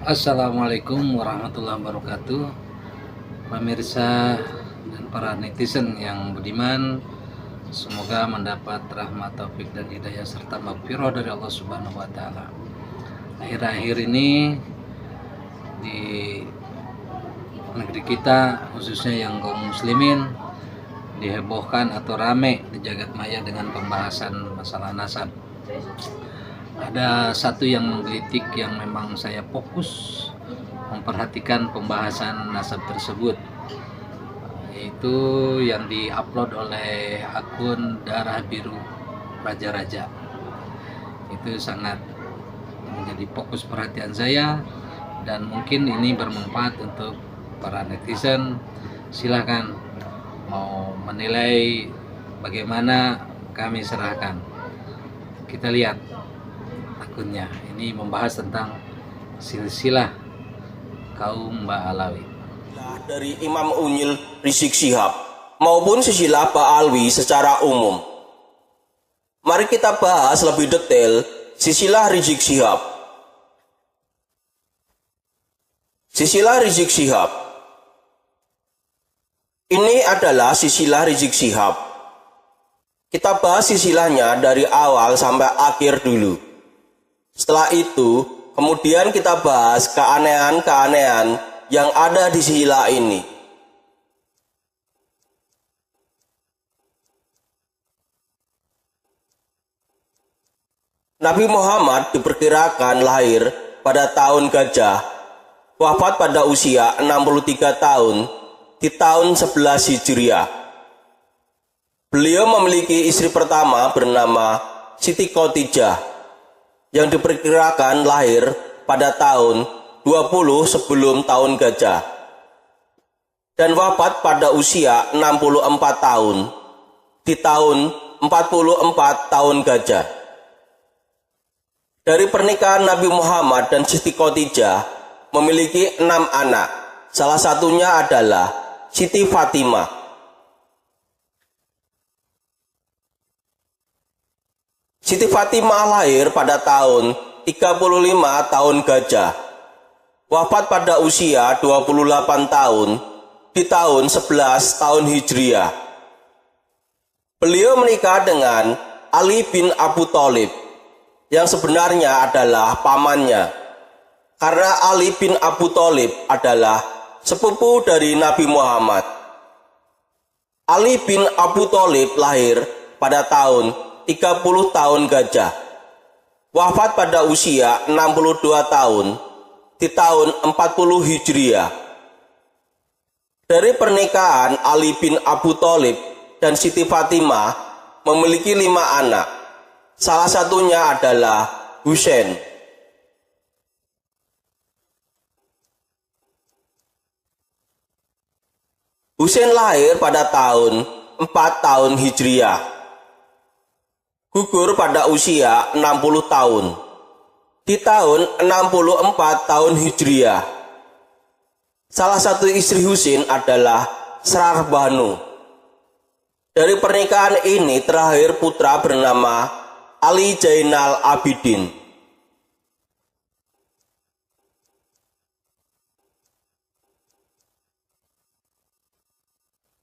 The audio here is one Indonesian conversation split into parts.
Assalamualaikum warahmatullahi wabarakatuh. Pemirsa dan para netizen yang budiman, semoga mendapat rahmat, taufik dan hidayah serta maghfirah dari Allah Subhanahu wa taala. Akhir-akhir ini di negeri kita, khususnya yang kaum muslimin, dihebohkan atau rame di jagat maya dengan pembahasan masalah nasab. Ada satu yang menggelitik yang memang saya fokus memperhatikan pembahasan nasab tersebut, yaitu yang diupload oleh akun Darah Biru Raja-Raja. Itu sangat menjadi fokus perhatian saya dan mungkin ini bermanfaat untuk para netizen. Silahkan mau menilai, bagaimana, kami serahkan. Kita lihat akunnya. Ini membahas tentang silsilah kaum Ba'alawi. Dari Imam Unyil Rizik Syihab maupun silsilah Ba'alawi secara umum. Mari kita bahas lebih detail silsilah Rizik Syihab. Silsilah Rizik Syihab ini adalah silsilah Rizik Syihab. Kita bahas silsilahnya dari awal sampai akhir dulu. Setelah itu, kemudian kita bahas keanehan-keanehan yang ada di silsilah ini. Nabi Muhammad diperkirakan lahir pada tahun Gajah, wafat pada usia 63 tahun di tahun 11 Hijriah. Beliau memiliki istri pertama bernama Siti Khotijah yang diperkirakan lahir pada tahun 20 sebelum tahun Gajah dan wafat pada usia 64 tahun di tahun 44 tahun Gajah. Dari pernikahan Nabi Muhammad dan Siti Khotijah memiliki 6 anak. Salah satunya adalah Siti Fatimah. Siti Fatimah lahir pada tahun 35 tahun Gajah, wafat pada usia 28 tahun di tahun 11 tahun Hijriah. Beliau menikah dengan Ali bin Abu Thalib yang sebenarnya adalah pamannya, karena Ali bin Abu Thalib adalah sepupu dari Nabi Muhammad. Ali bin Abu Thalib lahir pada tahun 30 tahun Gajah, wafat pada usia 62 tahun di tahun 40 Hijriah. Dari pernikahan Ali bin Abu Thalib dan Siti Fatimah memiliki 5 anak. Salah satunya adalah Husain. Husain lahir pada tahun 4 tahun Hijriah, gugur pada usia 60 tahun di tahun 64 tahun Hijriah. Salah satu istri Husain adalah Srar Banu. Dari pernikahan ini terlahir putra bernama Ali Zainal Abidin.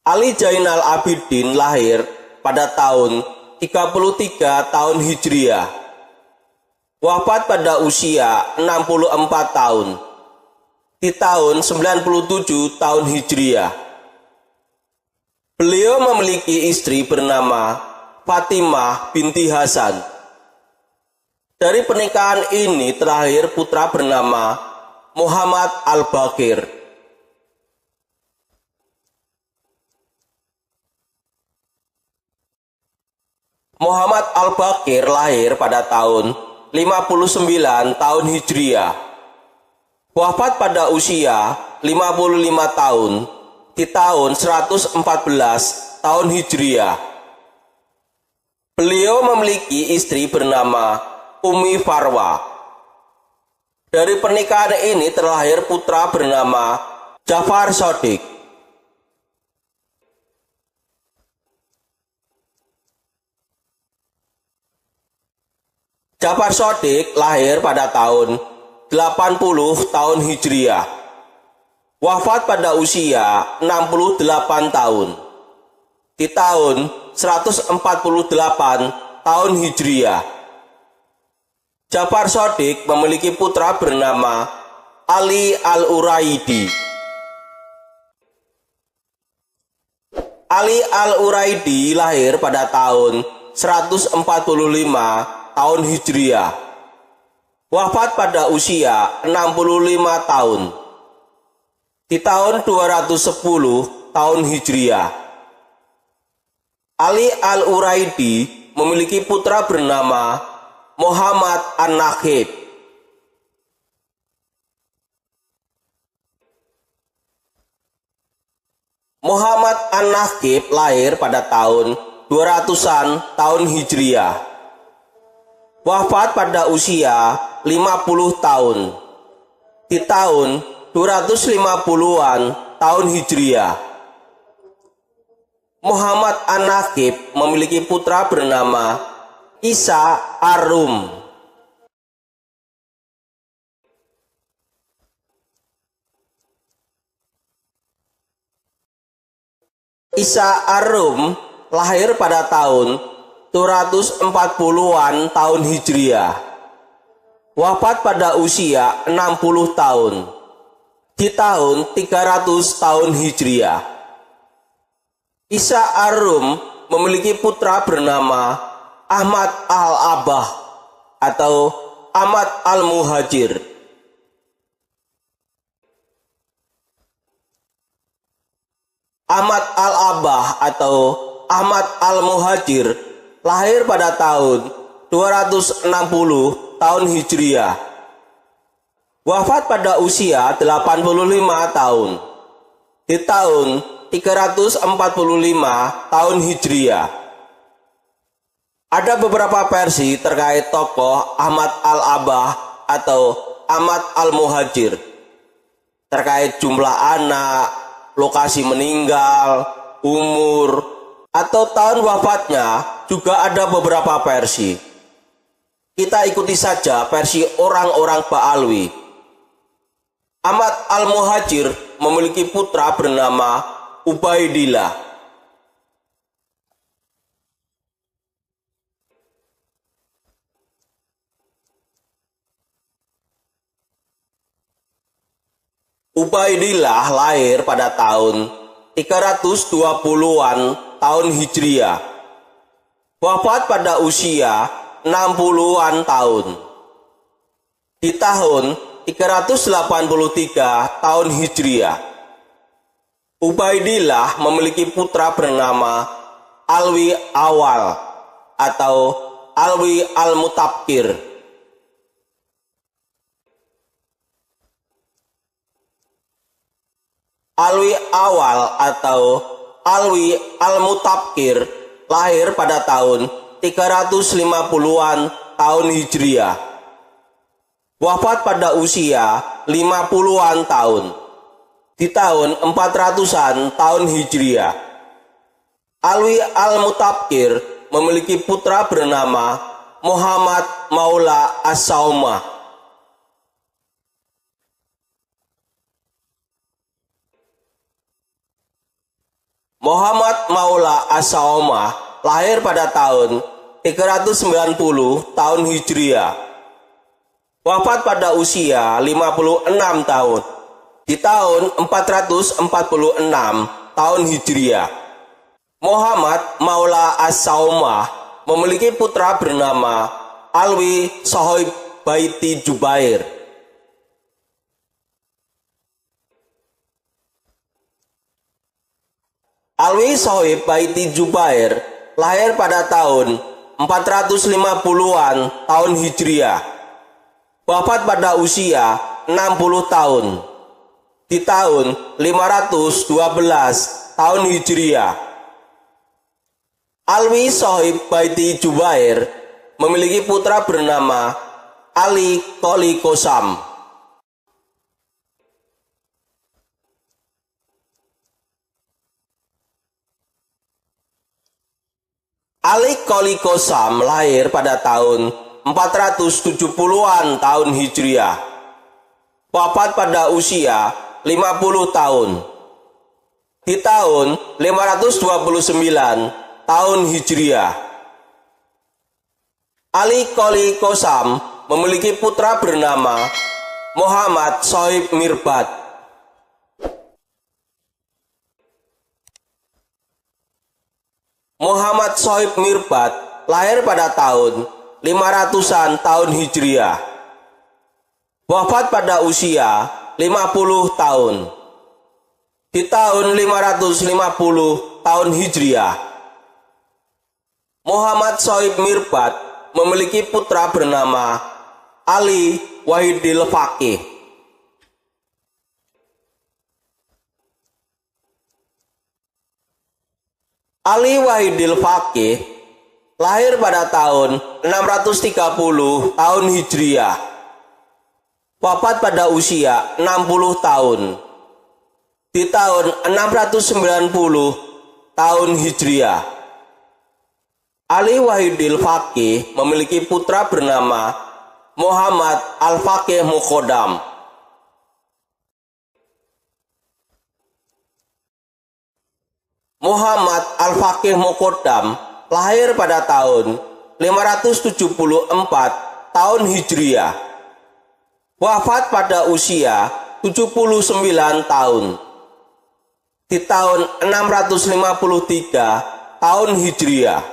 Ali Zainal Abidin lahir pada tahun 33 tahun Hijriah, wafat pada usia 64 tahun di tahun 97 tahun Hijriah. Beliau memiliki istri bernama Fatimah binti Hasan. Dari pernikahan ini terlahir putra bernama Muhammad Al-Baqir. Muhammad Al-Baqir lahir pada tahun 59 tahun Hijriah, wafat pada usia 55 tahun di tahun 114 tahun Hijriah. Beliau memiliki istri bernama Umi Farwa. Dari pernikahan ini terlahir putra bernama Ja'far Shadiq. Ja'far Shadiq lahir pada tahun tahun Hijriah. Wafat pada usia 68 tahun. Di tahun 148 tahun Hijriah. Ja'far Shadiq memiliki putra bernama Ali Al-Uraidi. Ali Al-Uraidi lahir pada tahun 145 tahun Hijriah. Wafat pada usia 65 tahun. Di tahun 210 tahun Hijriah. Ali Al-Uraidi memiliki putra bernama Muhammad An-Nakhib. Muhammad An-Nakhib lahir pada tahun 200-an tahun Hijriah. Wafat pada usia 50 tahun. Di tahun 250-an tahun Hijriah. Muhammad An-Nakhib memiliki putra bernama Isa Ar-Rum. Isa Ar-Rum lahir pada tahun 240-an tahun Hijriah. Wafat pada usia 60 tahun. Di tahun 300 tahun Hijriah. Isa Ar-Rum memiliki putra bernama Ahmad Al-Abah atau Ahmad Al-Muhajir. Ahmad Al-Abah atau Ahmad Al-Muhajir lahir pada tahun 260 tahun Hijriah. Wafat pada usia 85 tahun. Di tahun 345 tahun Hijriah. Ada beberapa versi terkait tokoh Ahmad Al-Abah atau Ahmad Al-Muhajir. Terkait jumlah anak, lokasi meninggal, umur, atau tahun wafatnya juga ada beberapa versi. Kita ikuti saja versi orang-orang Ba'alwi. Ahmad Al-Muhajir memiliki putra bernama Ubaidillah. Ubaidillah lahir pada tahun 320-an tahun Hijriah. Wafat pada usia 60-an tahun. Di tahun 383 tahun Hijriah. Ubaidillah memiliki putra bernama Alwi Awal atau Alwi Al-Mutabkir. Alwi Awal atau Alwi Al-Mutabkir lahir pada tahun 350-an tahun Hijriah. Wafat pada usia 50-an tahun. Di tahun 400-an tahun Hijriah. Alwi Al-Mutabkir memiliki putra bernama Muhammad Maula As-Saumah. Muhammad Maula As-Saumah lahir pada tahun 390 tahun Hijriah. Wafat pada usia 56 tahun. Di tahun 446 tahun Hijriah. Muhammad Maula As-Saumah memiliki putra bernama Alwi Sohib Baiti Jubair. Alwi Sohib Baiti Jubair lahir pada tahun 450-an tahun Hijriah. Wafat pada usia 60 tahun. Di tahun 512 tahun Hijriah. Alwi Sohib Baiti Jubair memiliki putra bernama Ali Qoli Qosam. Ali Qoli Qosam lahir pada tahun 470-an tahun Hijriah. wafat pada usia 50 tahun. Di tahun 529 tahun Hijriah. Ali Qoli Qosam memiliki putra bernama Muhammad Shoaib Mirbad. Muhammad Shoaib Mirbad lahir pada tahun 500-an tahun Hijriah. Wafat pada usia 50 tahun. Di tahun 550 tahun Hijriah. Muhammad Shoaib Mirbad memiliki putra bernama Ali Wahidil Faqih. Ali Wahidil Faqih lahir pada tahun 630 tahun Hijriah. Wafat pada usia 60 tahun. Di tahun 690 tahun Hijriah. Ali Wahidil Faqih memiliki putra bernama Muhammad Al-Faqih Muqaddam. Muhammad Al-Faqih Muqaddam lahir pada tahun 574 tahun Hijriah. Wafat pada usia 79 tahun. Di tahun 653 tahun Hijriah.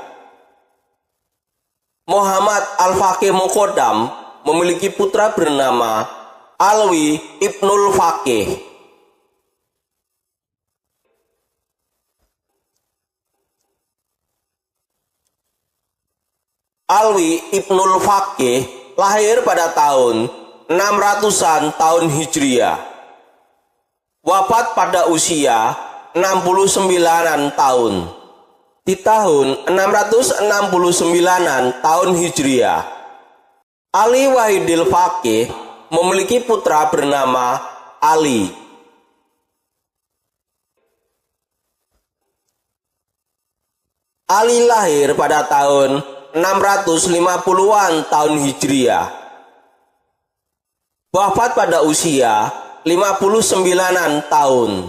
Muhammad Al-Faqih Muqaddam memiliki putra bernama Alwi Ibnul Faqih. Alwi Ibnul Faqih lahir pada tahun 600-an tahun Hijriah. Wafat pada usia 69-an tahun. Di tahun 669-an tahun Hijriah. Ali Wahidil Faqih memiliki putra bernama Ali. Ali lahir pada tahun 650-an tahun Hijriah. Wafat pada usia 59-an tahun.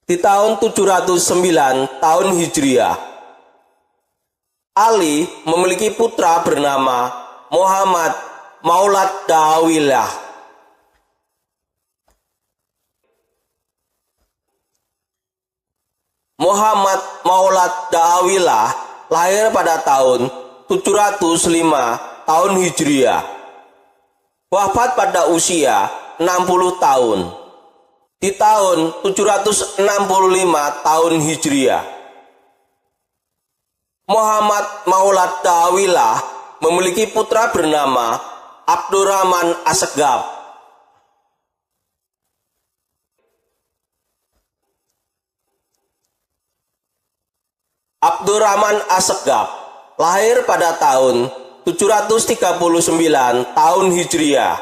Di tahun 709 tahun Hijriah. Ali memiliki putra bernama Muhammad Maulad Da'awilah. Muhammad Maulad Da'awilah lahir pada tahun 705 tahun Hijriah. Wafat pada usia 60 tahun. Di tahun 765 tahun Hijriah. Muhammad Maulad Da'awilah memiliki putra bernama Abdurrahman Assegaf. Abdurrahman Assegaf lahir pada tahun 739 tahun Hijriah.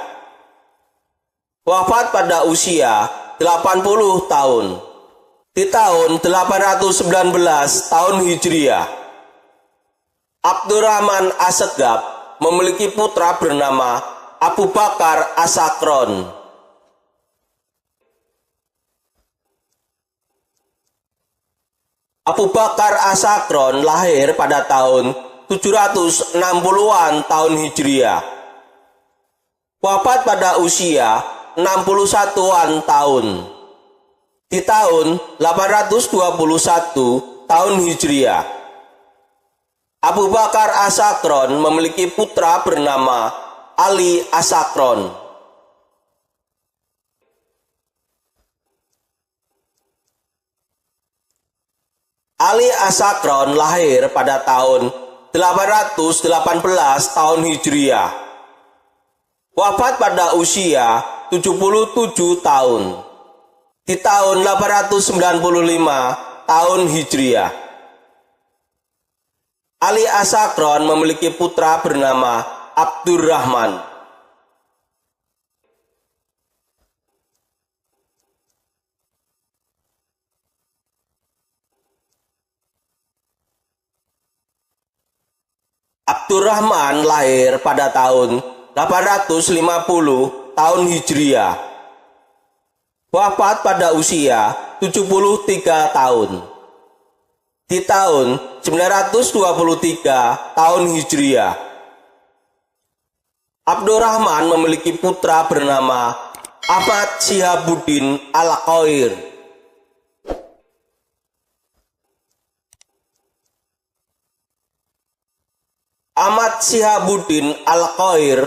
Wafat pada usia 80 tahun. Di tahun 819 tahun Hijriah. Abdurrahman Assegaf memiliki putra bernama Abu Bakar As-Sakron. Abu Bakar As-Sakron lahir pada tahun 760-an tahun Hijriah. Wafat pada usia 61-an tahun. Di tahun 821 tahun Hijriah. Abu Bakar As-Sakron memiliki putra bernama Ali As-Sakron. Ali As-Sakron lahir pada tahun 818 tahun Hijriah. Wafat pada usia 77 tahun. Di tahun 895 tahun Hijriah. Ali As-Sakron memiliki putra bernama Abdurrahman. Abdurrahman lahir pada tahun 850 tahun Hijriah. Wafat pada usia 73 tahun. Di tahun 923 tahun Hijriah. Abdurrahman memiliki putra bernama Ahmad Syihabuddin Al-Qair. Ahmad Syihabuddin Al-Qair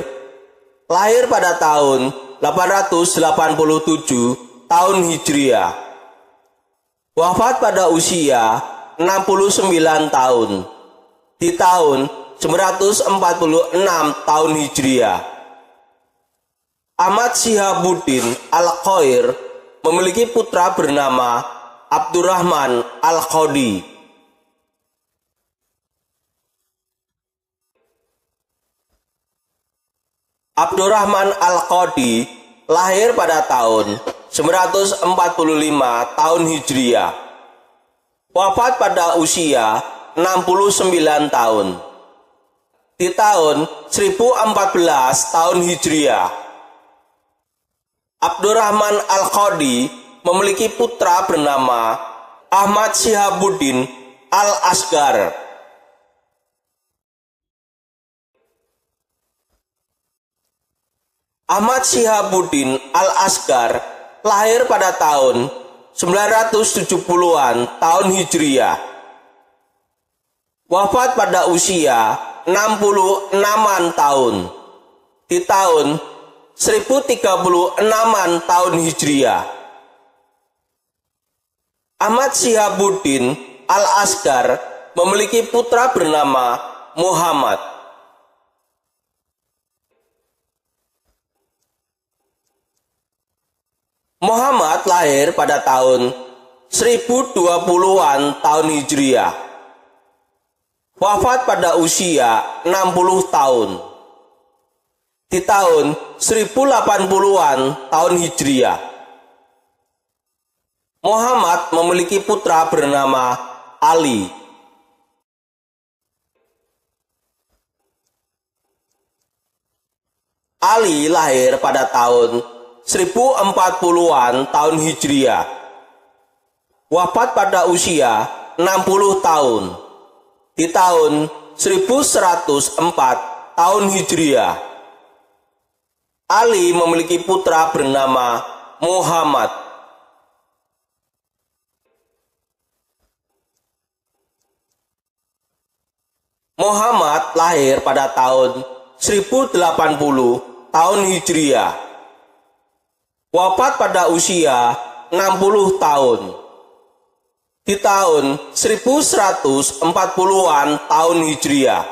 lahir pada tahun 887 tahun Hijriah. Wafat pada usia 69 tahun. Di tahun 946 tahun Hijriah. Ahmad Syihabuddin Al-Qair memiliki putra bernama Abdurrahman Al-Qadi. Abdurrahman Al-Qadi lahir pada tahun 945 tahun Hijriah. Wafat pada usia 69 tahun. Di tahun 1014 tahun Hijriah. Abdurrahman Al-Qadi memiliki putra bernama Ahmad Syihabuddin Al-Asgar. Ahmad Syihabuddin Al-Asgar lahir pada tahun 970-an tahun Hijriah. Wafat pada usia 66-an tahun. Di tahun 1036-an tahun Hijriah. Ahmad Syihabuddin Al-Asgar memiliki putra bernama Muhammad. Muhammad lahir pada tahun 1020-an tahun Hijriah. Wafat pada usia 60 tahun. Di tahun 1080-an tahun Hijriah. Muhammad memiliki putra bernama Ali. Ali lahir pada tahun 1040-an tahun Hijriah. Wafat pada usia 60 tahun. Di tahun 1104 tahun Hijriah. Ali memiliki putra bernama Muhammad. Muhammad lahir pada tahun 1080 tahun Hijriah. Wafat pada usia 60 tahun. Di tahun 1140-an tahun Hijriah.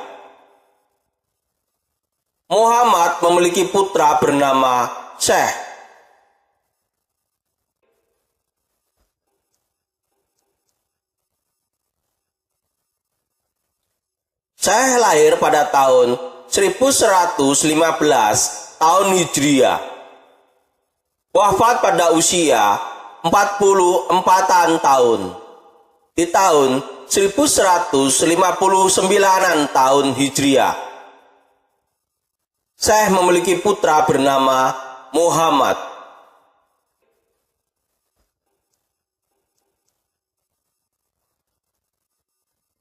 Muhammad memiliki putra bernama Syekh. Syekh lahir pada tahun 1115 tahun Hijriah. Wafat pada usia 44-an tahun. Di tahun 1159-an tahun Hijriah. Syekh memiliki putra bernama Muhammad.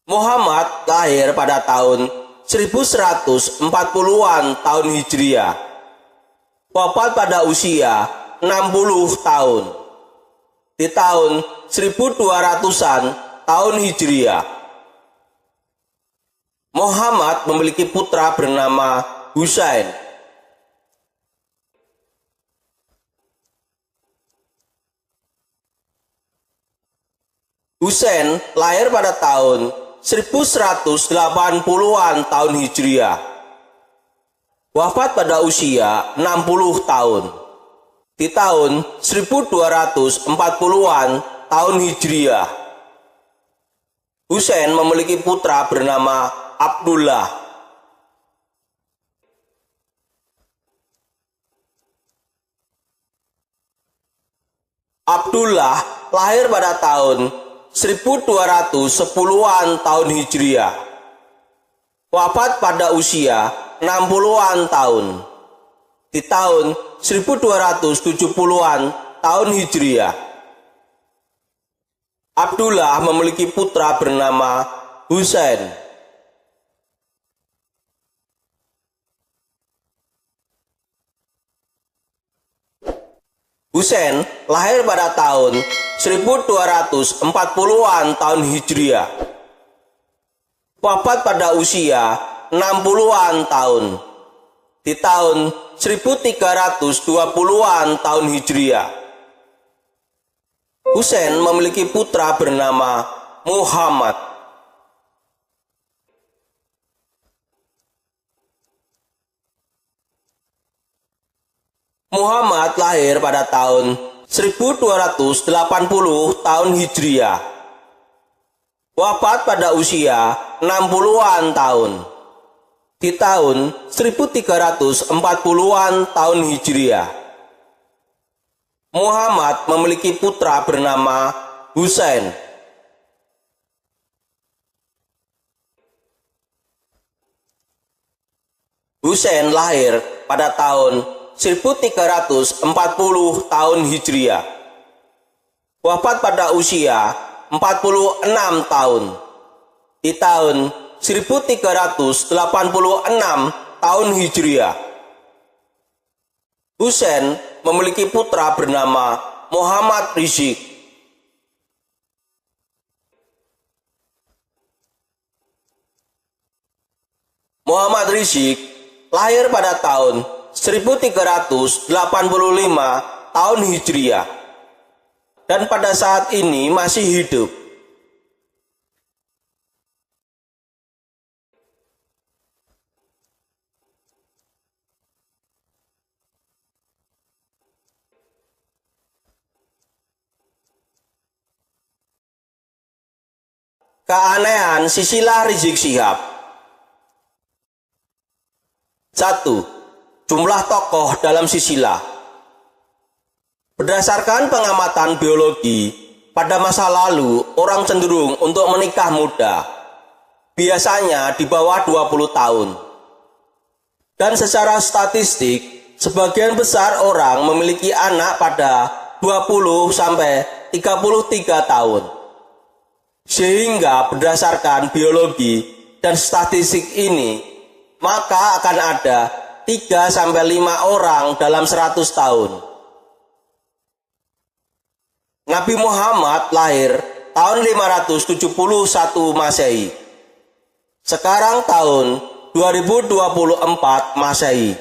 Muhammad lahir pada tahun 1140-an tahun Hijriah. Wafat pada usia 60 tahun. Di tahun 1200-an tahun Hijriah. Muhammad memiliki putra bernama Husain. Husain lahir pada tahun 1180-an tahun Hijriah. Wafat pada usia 60 tahun. Di tahun 1240-an tahun Hijriah. Husain memiliki putra bernama Abdullah. Abdullah lahir pada tahun 1210-an tahun Hijriah. Wafat pada usia 60-an tahun. Di tahun 1270-an tahun Hijriah. Abdullah memiliki putra bernama Husain. Husain lahir pada tahun 1240-an tahun Hijriah. Wafat pada usia 60-an tahun di tahun 1320-an tahun Hijriah. Husain memiliki putra bernama Muhammad. Muhammad lahir pada tahun 1280 tahun Hijriah. Wafat pada usia 60-an tahun di tahun 1340-an tahun Hijriah. Muhammad memiliki putra bernama Husain. Husain lahir pada tahun 1340 tahun Hijriah. Wafat pada usia 46 tahun di tahun 1386 tahun Hijriah. Husain memiliki putra bernama Muhammad Rizik. Muhammad Rizik lahir pada tahun 1385 tahun Hijriah dan pada saat ini masih hidup. Keanehan Silsilah Rizik Syihab. 1. Jumlah tokoh dalam silsilah. Berdasarkan pengamatan biologi, pada masa lalu orang cenderung untuk menikah muda, biasanya di bawah 20 tahun. Dan secara statistik, sebagian besar orang memiliki anak pada 20 sampai 33 tahun. Sehingga berdasarkan biologi dan statistik ini, maka akan ada 3 sampai 5 orang dalam 100 tahun. Nabi Muhammad lahir tahun 571 Masehi. Sekarang tahun 2024 Masehi.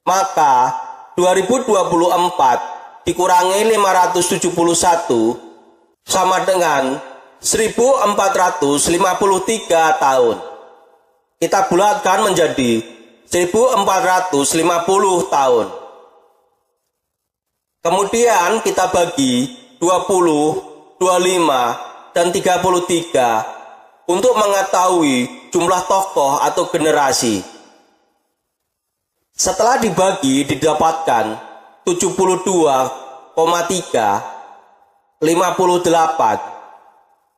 Maka 2024 dikurangi 571 sama dengan 1453 tahun. Kita bulatkan menjadi 1450 tahun. Kemudian kita bagi 20, 25, dan 33 untuk mengetahui jumlah tokoh atau generasi. Setelah dibagi didapatkan 72,3, 58,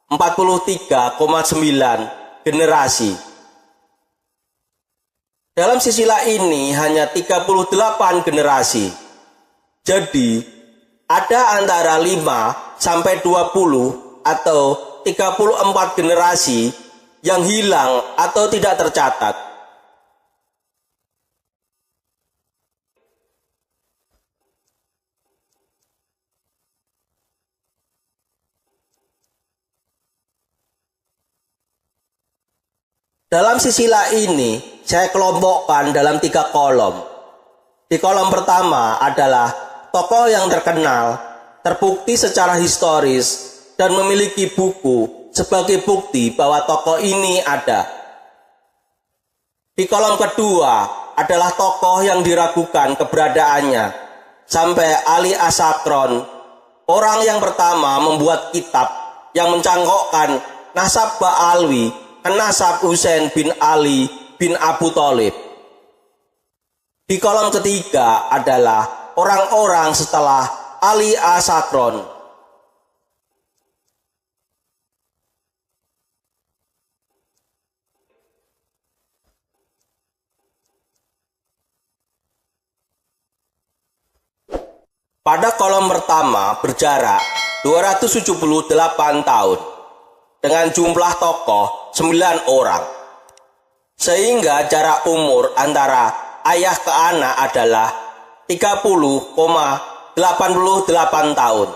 43,9 generasi. Dalam silsilah ini hanya 38 generasi. Jadi, ada antara 5 sampai 20 atau 34 generasi yang hilang atau tidak tercatat. Dalam silsilah ini, saya kelompokkan dalam 3 kolom. Di kolom pertama adalah tokoh yang terkenal, terbukti secara historis, dan memiliki buku sebagai bukti bahwa tokoh ini ada. Di kolom kedua adalah tokoh yang diragukan keberadaannya, sampai Ali As-Sakron, orang yang pertama membuat kitab yang mencangkokkan nasab Ba'alwi nasab Husain bin Ali bin Abu Thalib. Di kolom ketiga adalah orang-orang setelah Ali As-Sakron. Pada kolom pertama berjarak 278 tahun dengan jumlah tokoh 9 orang. Sehingga jarak umur antara ayah ke anak adalah 30,88 tahun.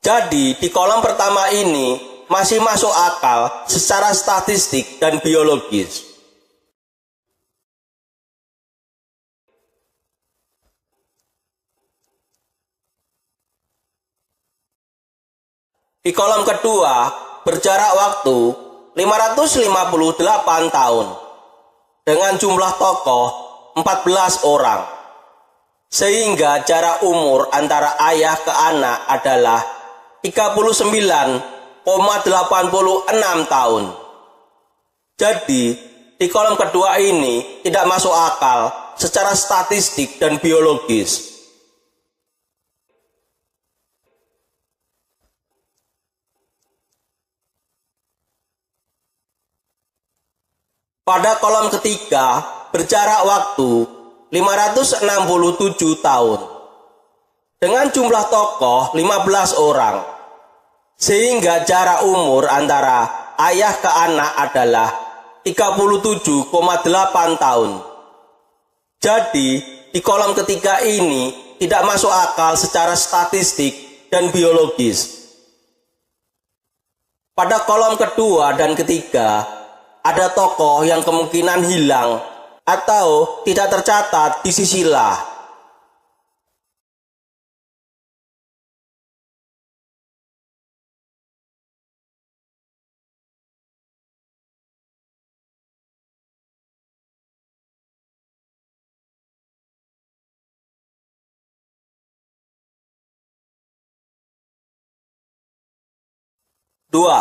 Jadi di kolom pertama ini masih masuk akal secara statistik dan biologis. Di kolom kedua berjarak waktu 558 tahun dengan jumlah tokoh 14 orang. Sehingga jarak umur antara ayah ke anak adalah 39,86 tahun. Jadi di kolom kedua ini tidak masuk akal secara statistik dan biologis. Pada kolom ketiga berjarak waktu 567 tahun dengan jumlah tokoh 15 orang. Sehingga jarak umur antara ayah ke anak adalah 37,8 tahun. Jadi di kolom ketiga ini tidak masuk akal secara statistik dan biologis. Pada kolom kedua dan ketiga ada tokoh yang kemungkinan hilang atau tidak tercatat di sisi lah. Dua,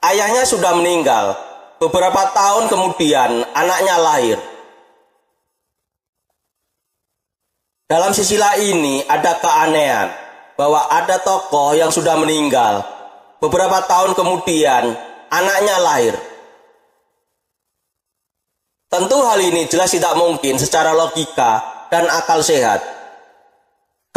ayahnya sudah meninggal. Beberapa tahun kemudian anaknya lahir. Dalam sisilah ini ada keanehan bahwa ada tokoh yang sudah meninggal. Beberapa tahun kemudian anaknya lahir. Tentu hal ini jelas tidak mungkin secara logika dan akal sehat.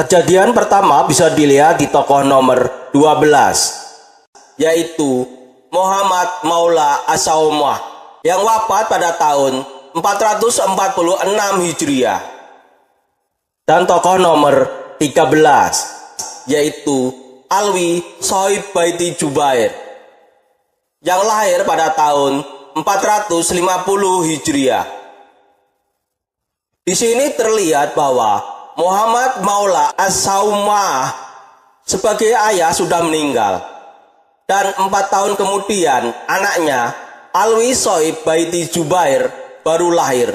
Kejadian pertama bisa dilihat di tokoh nomor 12, yaitu Muhammad Maula As-Saumah yang wafat pada tahun 446 Hijriah. Dan tokoh nomor 13 yaitu Alwi Sohib Baiti Jubair yang lahir pada tahun 450 Hijriah. Di sini terlihat bahwa Muhammad Maula As-Saumah sebagai ayah sudah meninggal. Dan 4 tahun kemudian anaknya Alwi Sohib Baiti Jubair baru lahir.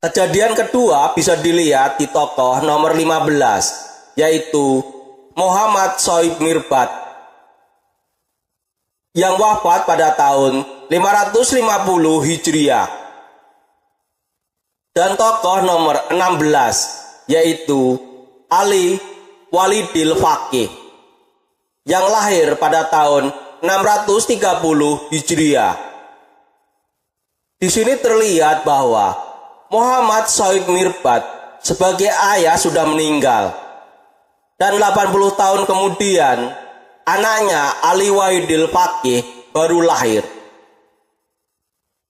Kejadian kedua bisa dilihat di tokoh nomor 15, yaitu Muhammad Sohib Mirbat yang wafat pada tahun 550 Hijriah. Dan tokoh nomor 16 yaitu Ali Walidil Faqih yang lahir pada tahun 630 Hijriah. Di sini terlihat bahwa Muhammad Sohib Mirbat sebagai ayah sudah meninggal. Dan 80 tahun kemudian anaknya Ali Walidil Faqih baru lahir.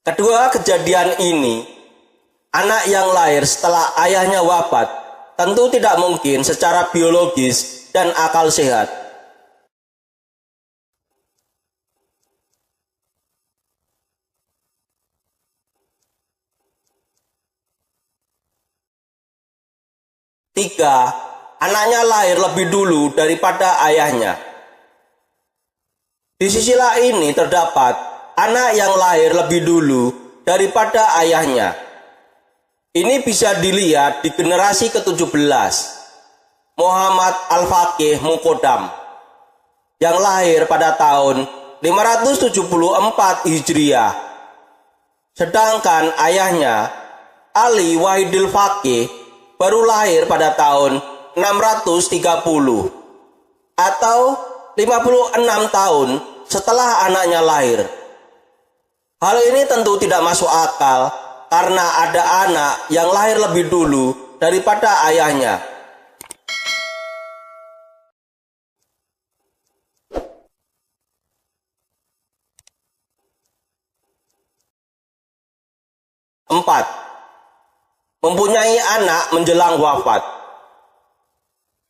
Kedua kejadian ini, anak yang lahir setelah ayahnya wafat, tentu tidak mungkin secara biologis dan akal sehat. Tiga, anaknya lahir lebih dulu daripada ayahnya. Di sisi lain ini terdapat anak yang lahir lebih dulu daripada ayahnya. Ini bisa dilihat di generasi ke-17, Muhammad Al-Faqih Muqaddam, yang lahir pada tahun 574 Hijriah. Sedangkan ayahnya, Ali Wahidil Faqih, baru lahir pada tahun 630 atau 56 tahun setelah anaknya lahir. Hal ini tentu tidak masuk akal karena ada anak yang lahir lebih dulu daripada ayahnya. Empat, mempunyai anak menjelang wafat.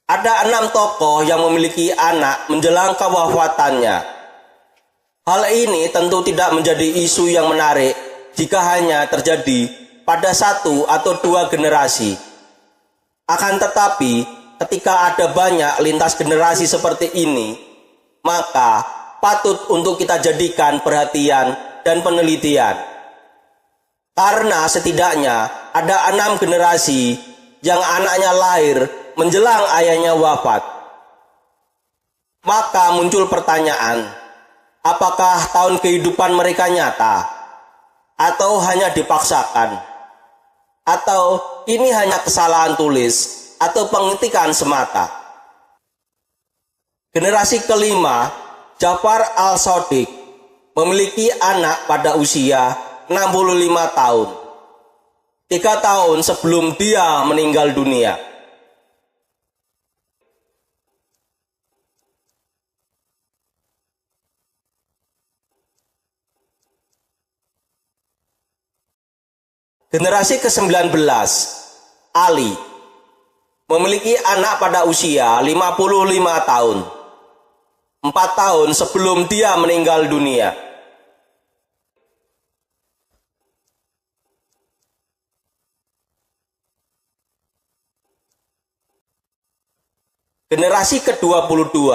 Ada 6 tokoh yang memiliki anak menjelang kewafatannya. Hal ini tentu tidak menjadi isu yang menarik jika hanya terjadi pada 1 atau 2 generasi. Akan tetapi, ketika ada banyak lintas generasi seperti ini, maka patut untuk kita jadikan perhatian dan penelitian. Karena setidaknya ada 6 generasi yang anaknya lahir menjelang ayahnya wafat. Maka muncul pertanyaan, apakah tahun kehidupan mereka nyata? Atau hanya dipaksakan? Atau ini hanya kesalahan tulis atau pengetikan semata? Generasi kelima, Ja'far al-Shadiq, memiliki anak pada usia 65 tahun, 3 tahun sebelum dia meninggal dunia. Generasi ke-19, Ali, memiliki anak pada usia 55 tahun, 4 tahun sebelum dia meninggal dunia. Generasi ke-22,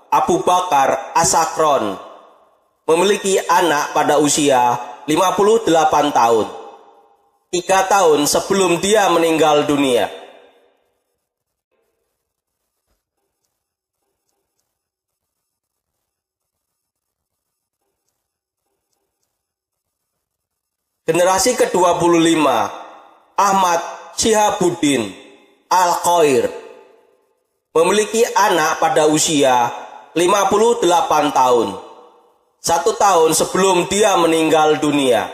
Abu Bakar As-Sakron, memiliki anak pada usia 58 tahun, 3 tahun sebelum dia meninggal dunia. Generasi ke-25, Ahmad Syihabuddin Al-Khair, memiliki anak pada usia 58 tahun, 1 tahun sebelum dia meninggal dunia.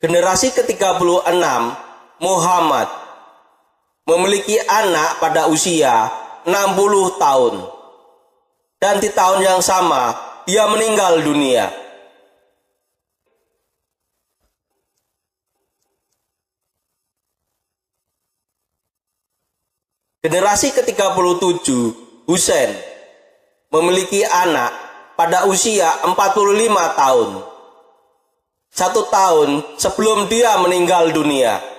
Generasi ke-36, Muhammad, memiliki anak pada usia 60 tahun. Dan di tahun yang sama, dia meninggal dunia. Generasi ke-37, Husain, memiliki anak pada usia 45 tahun, 1 tahun sebelum dia meninggal dunia.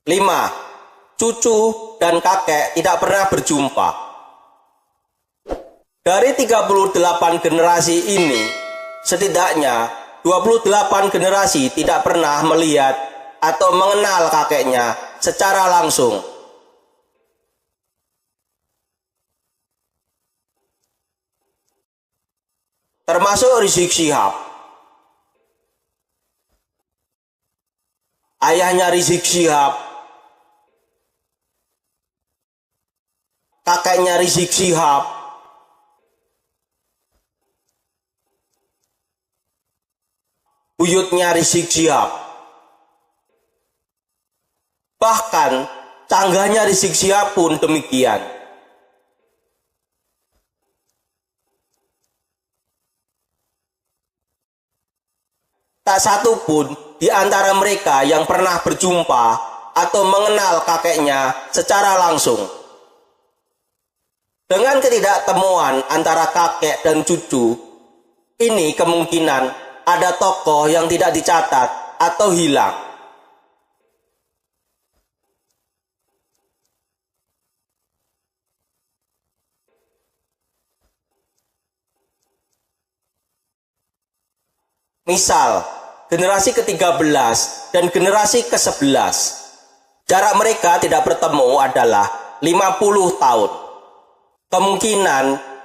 Lima, cucu dan kakek tidak pernah berjumpa. Dari 38 generasi ini, setidaknya 28 generasi tidak pernah melihat atau mengenal kakeknya secara langsung. Termasuk Rizik Syihab. Ayahnya Rizik Syihab, kakeknya Rizik Syihab, buyutnya Rizik Syihab, bahkan canggahnya Rizik Syihab pun demikian. Tak satu pun di antara mereka yang pernah berjumpa atau mengenal kakeknya secara langsung. Dengan ketidaktemuan antara kakek dan cucu, ini kemungkinan ada tokoh yang tidak dicatat atau hilang. Misal, generasi ke-13 dan generasi ke-11. Jarak mereka tidak bertemu adalah 50 tahun. Kemungkinan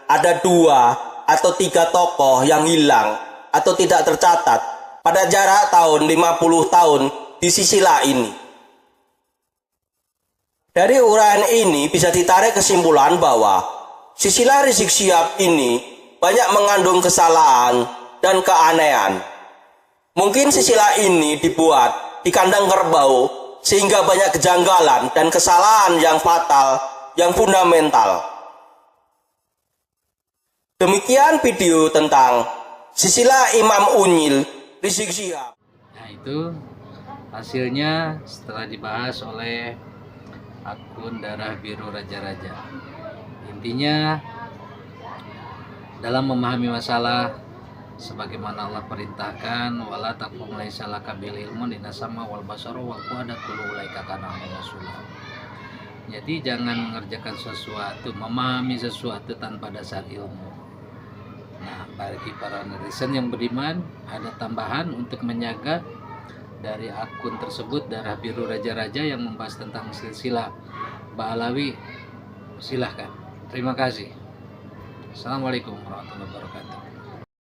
ada 2 atau 3 tokoh yang hilang atau tidak tercatat pada jarak tahun 50 tahun di silsilah ini. Dari uraian ini bisa ditarik kesimpulan bahwa silsilah Rizik Syihab ini banyak mengandung kesalahan dan keanehan. Mungkin silsilah ini dibuat di kandang kerbau sehingga banyak kejanggalan dan kesalahan yang fatal, yang fundamental. Demikian video tentang silsilah Imam Unyil Rizik Syihab. Nah, itu hasilnya setelah dibahas oleh akun Darah Biru Raja-Raja. Intinya dalam memahami masalah sebagaimana Allah perintahkan, wala taqum laisa laka bil ilmun inasama wal basara wal fuada kullu ulaika kana mas'ula. Jadi jangan mengerjakan sesuatu, memahami sesuatu tanpa dasar ilmu. Nah, bagi para netizen yang beriman, ada tambahan untuk menjaga dari akun tersebut, Darah Biru Raja-Raja, yang membahas tentang silsilah Ba'alawi. Silahkan. Terima kasih. Assalamualaikum warahmatullahi wabarakatuh.